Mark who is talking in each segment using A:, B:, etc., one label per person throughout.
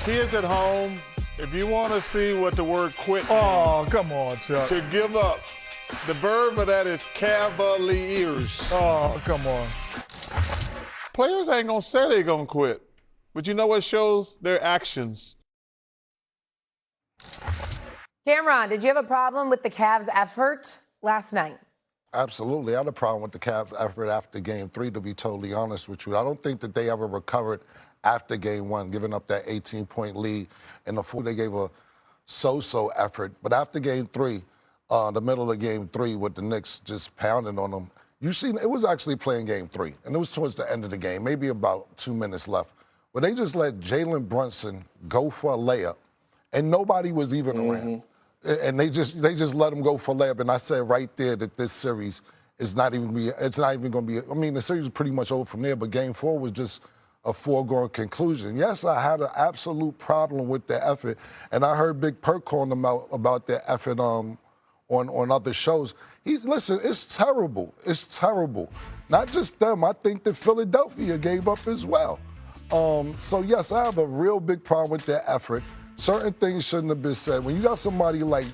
A: Kids at home, if you want to see what the word quit
B: Oh, come on, Chuck.
A: to give up, the verb of that is cavaliers.
B: Oh, come on.
A: Players ain't going to say they're going to quit, but you know what shows? Their actions.
C: Cameron, did you have a problem with the Cavs' effort last night?
D: Absolutely. I had a problem with the Cavs' effort after Game 3, to be totally honest with you. I don't think that they ever recovered after Game 1, giving up that 18-point lead. In the fourth, they gave a so-so effort. But after Game 3, the middle of Game 3, with the Knicks just pounding on them, you see, it was actually playing Game 3, and it was towards the end of the game, maybe about 2 minutes left. But they just let Jalen Brunson go for a layup, and nobody was even around. And they just let him go for a layup. And I said right there that this series is not even going to be. I mean, the series is pretty much over from there. But Game 4 was just a foregone conclusion. Yes, I had an absolute problem with the effort, and I heard Big Perk calling them out about their effort on other shows. Listen, it's terrible. It's terrible. Not just them. I think that Philadelphia gave up as well. So yes, I have a real big problem with their effort. Certain things shouldn't have been said. When you got somebody like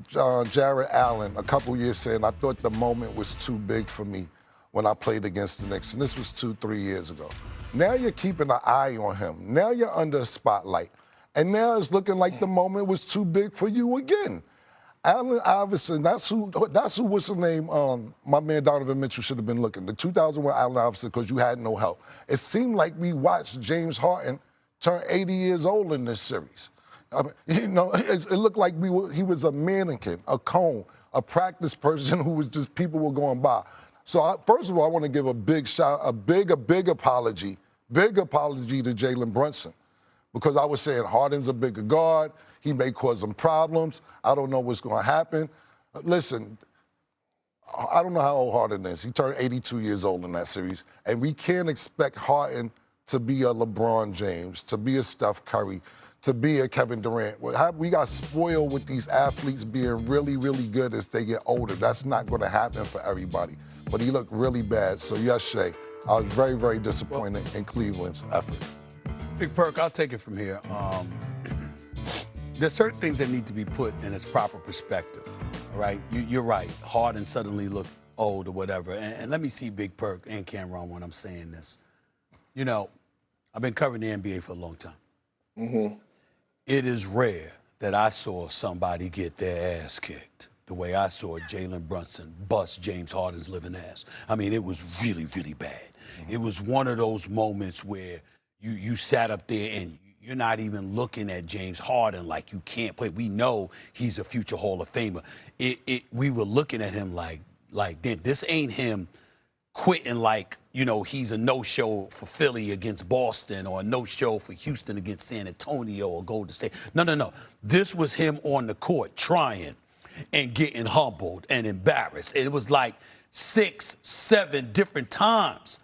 D: Jared Allen a couple years saying, I thought the moment was too big for me when I played against the Knicks, and this was 2-3 years ago. Now you're keeping an eye on him. Now you're under a spotlight. And now it's looking like the moment was too big for you again. Allen Iverson, that's who what's the name, my man Donovan Mitchell should have been looking. The 2001 Allen Iverson, because you had no help. It seemed like we watched James Harden turn 80 years old in this series. I mean, you know, it looked like he was a mannequin, a cone, a practice person who was just people were going by. So first of all, I want to give a big apology to Jalen Brunson, because I was saying Harden's a bigger guard. He may cause some problems. I don't know what's going to happen. Listen, I don't know how old Harden is. He turned 82 years old in that series, and we can't expect Harden to be a LeBron James, to be a Steph Curry, to be a Kevin Durant. We got spoiled with these athletes being really, really good as they get older. That's not going to happen for everybody. But he looked really bad. So yes, Shay, I was very, very disappointed in Cleveland's effort.
E: Big Perk, I'll take it from here. There's certain things that need to be put in its proper perspective, all right? You're right. Harden suddenly looked old or whatever. And let me see Big Perk and Cameron when I'm saying this. You know, I've been covering the NBA for a long time.
F: Mm-hmm.
E: It is rare that I saw somebody get their ass kicked the way I saw Jalen Brunson bust James Harden's living ass. I mean, it was really, really bad. Mm-hmm. It was one of those moments where you sat up there and you're not even looking at James Harden like you can't play. We know he's a future Hall of Famer. We were looking at him like this ain't him quitting like, you know, he's a no-show for Philly against Boston or a no-show for Houston against San Antonio or Golden State. No. This was him on the court trying and getting humbled and embarrassed. It was like 6, 7 different times.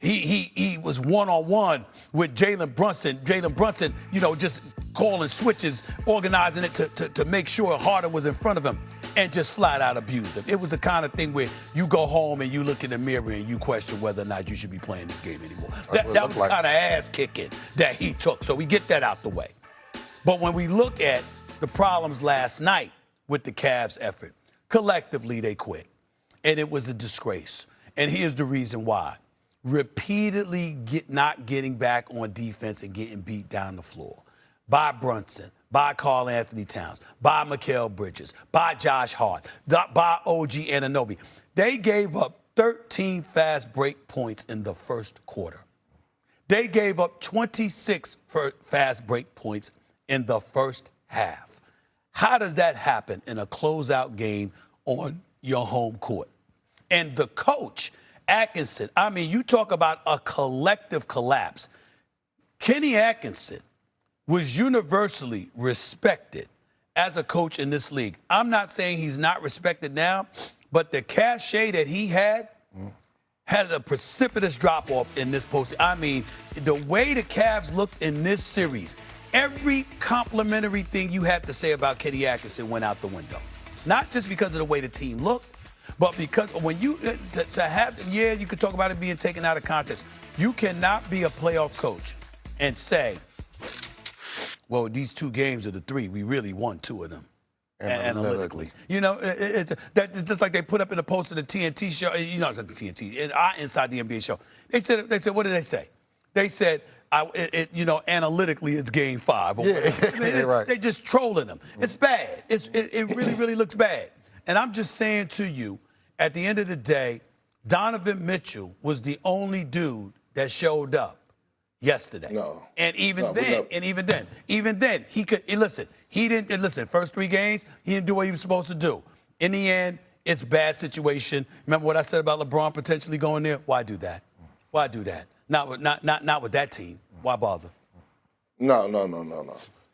E: He was one-on-one with Jalen Brunson. Jalen Brunson, you know, just calling switches, organizing it to make sure Harden was in front of him, and just flat out abused him. It was the kind of thing where you go home and you look in the mirror and you question whether or not you should be playing this game anymore. That was kind of ass kicking that he took. So we get that out the way. But when we look at the problems last night with the Cavs' effort, collectively they quit. And it was a disgrace. And here's the reason why. Repeatedly not getting back on defense and getting beat down the floor by Brunson, by Karl Anthony Towns, by Mikal Bridges, by Josh Hart, by OG Anunoby. They gave up 13 fast break points in the first quarter. They gave up 26 fast break points in the first half. How does that happen in a closeout game on your home court? And the coach, Atkinson, I mean, you talk about a collective collapse. Kenny Atkinson was universally respected as a coach in this league. I'm not saying he's not respected now, but the cachet that he had a precipitous drop-off in this post. I mean, the way the Cavs looked in this series, every complimentary thing you had to say about Kenny Atkinson went out the window. Not just because of the way the team looked, but because when you, you could talk about it being taken out of context. You cannot be a playoff coach and say, well, these 2 games are the 3. We really won 2 of them.
D: Analytically.
E: You know, it's just like they put up in the post of the TNT show. You know, it's not the TNT. Inside the NBA show. They said, what did they say? They said, you know, analytically, it's game 5. Or
D: Right.
E: They're just trolling them. It's bad. It really, really looks bad. And I'm just saying to you, at the end of the day, Donovan Mitchell was the only dude that showed up yesterday.
F: No.
E: And even
F: No,
E: then, he could listen. He didn't listen. First 3 games, he didn't do what he was supposed to do. In the end, it's a bad situation. Remember what I said about LeBron potentially going there? Why do that? Why do that? Not with that team. Why bother?
F: No.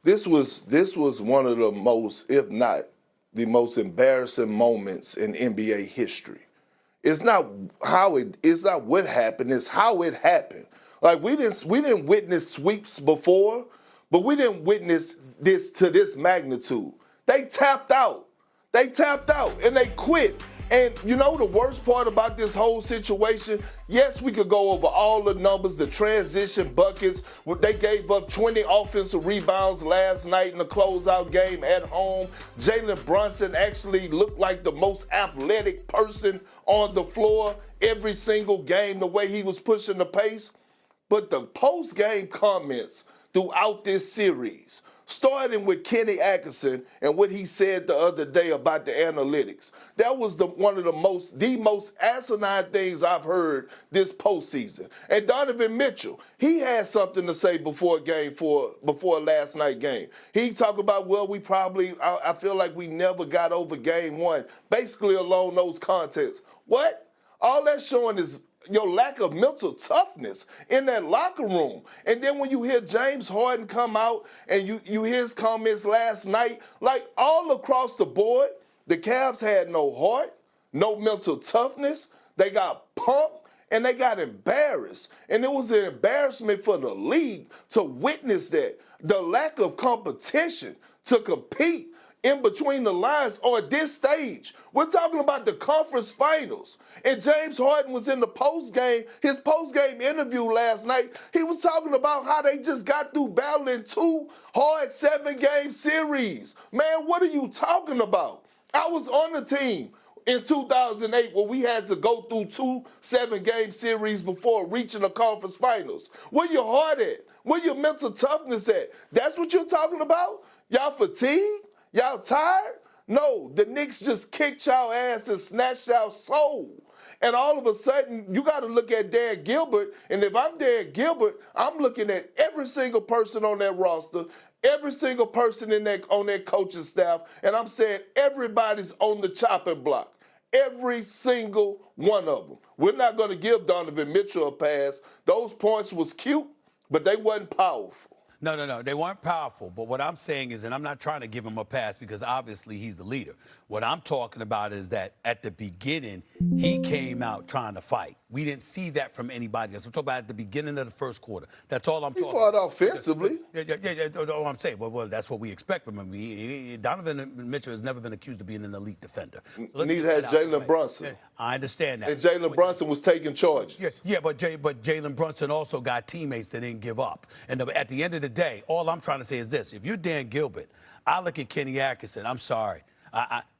F: This was one of the most, if not the most embarrassing moments in NBA history. It's not what happened, it's how it happened. Like we didn't witness sweeps before, but we didn't witness this to this magnitude. They tapped out. And they quit. And you know the worst part about this whole situation? Yes, we could go over all the numbers, the transition buckets. They gave up 20 offensive rebounds last night in the closeout game at home. Jalen Brunson actually looked like the most athletic person on the floor every single game, the way he was pushing the pace. But the post-game comments throughout this series, starting with Kenny Atkinson and what he said the other day about the analytics. That was one of the most asinine things I've heard this postseason. And Donovan Mitchell, he had something to say before last night's game. He talked about, well, I feel like we never got over game 1, basically along those contexts. What? All that's showing is your lack of mental toughness in that locker room. And then when you hear James Harden come out and you hear his comments last night, like all across the board, the Cavs had no heart, no mental toughness. They got pumped and they got embarrassed. And it was an embarrassment for the league to witness that. The lack of competition to compete in between the lines or at this stage. We're talking about the conference finals. And James Harden was in his post-game interview last night. He was talking about how they just got through battling 2 hard 7-game series. Man, what are you talking about? I was on the team in 2008 where we had to go through 2 7-game series before reaching the conference finals. Where your heart at? Where your mental toughness at? That's what you're talking about? Y'all fatigued? Y'all tired? No, the Knicks just kicked y'all ass and snatched y'all soul. And all of a sudden, you got to look at Dan Gilbert. And if I'm Dan Gilbert, I'm looking at every single person on that roster, every single person on that coaching staff, and I'm saying everybody's on the chopping block. Every single one of them. We're not going to give Donovan Mitchell a pass. Those points was cute, but they wasn't powerful.
E: No. They weren't powerful. But what I'm saying is, and I'm not trying to give him a pass because obviously he's the leader. What I'm talking about is that at the beginning, he came out trying to fight. We didn't see that from anybody else. I'm talking about at the beginning of the first quarter. That's all I'm talking about.
F: He fought offensively.
E: Yeah. All I'm saying. Well, that's what we expect from him. Donovan Mitchell has never been accused of being an elite defender. So
F: neither has Jalen Brunson.
E: I understand that.
F: And Jalen Brunson was taking charge.
E: Yeah, but Jalen Brunson also got teammates that didn't give up. And at the end of the day, all I'm trying to say is this. If you're Dan Gilbert, I look at Kenny Atkinson. I'm sorry.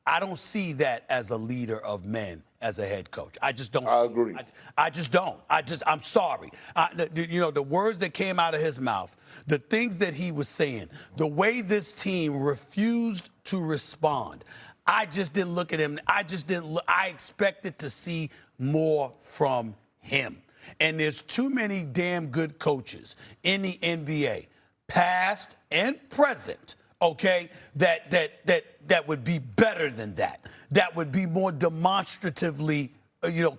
E: I don't see that as a leader of men as a head coach. I just don't.
F: I agree.
E: I just don't. I'm sorry. The words that came out of his mouth, the things that he was saying, the way this team refused to respond. I just didn't look at him. I expected to see more from him. And there's too many damn good coaches in the NBA, past and present, okay, that would be better than that. That would be more demonstratively,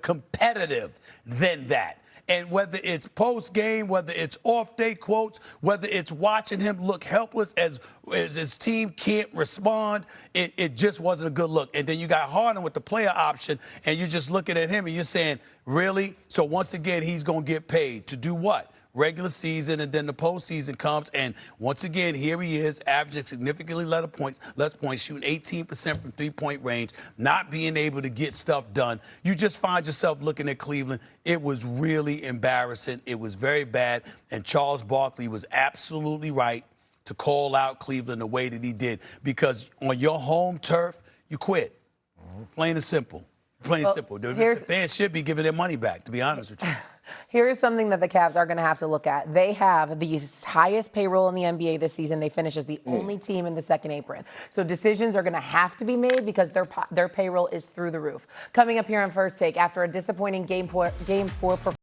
E: competitive than that. And whether it's post-game, whether it's off-day quotes, whether it's watching him look helpless as his team can't respond, it just wasn't a good look. And then you got Harden with the player option, and you're just looking at him and you're saying, really? So once again, he's going to get paid to do what? Regular season, and then the postseason comes, and once again, here he is, averaging significantly less points, shooting 18% from three-point range, not being able to get stuff done. You just find yourself looking at Cleveland. It was really embarrassing. It was very bad, and Charles Barkley was absolutely right to call out Cleveland the way that he did, because on your home turf, you quit. Plain and simple. Plain and simple. The fans should be giving their money back, to be honest with you.
C: Here's something that the Cavs are going to have to look at. They have the highest payroll in the NBA this season. They finish as the only team in the second apron. So decisions are going to have to be made because their payroll is through the roof. Coming up here on First Take, after a disappointing Game 4 performance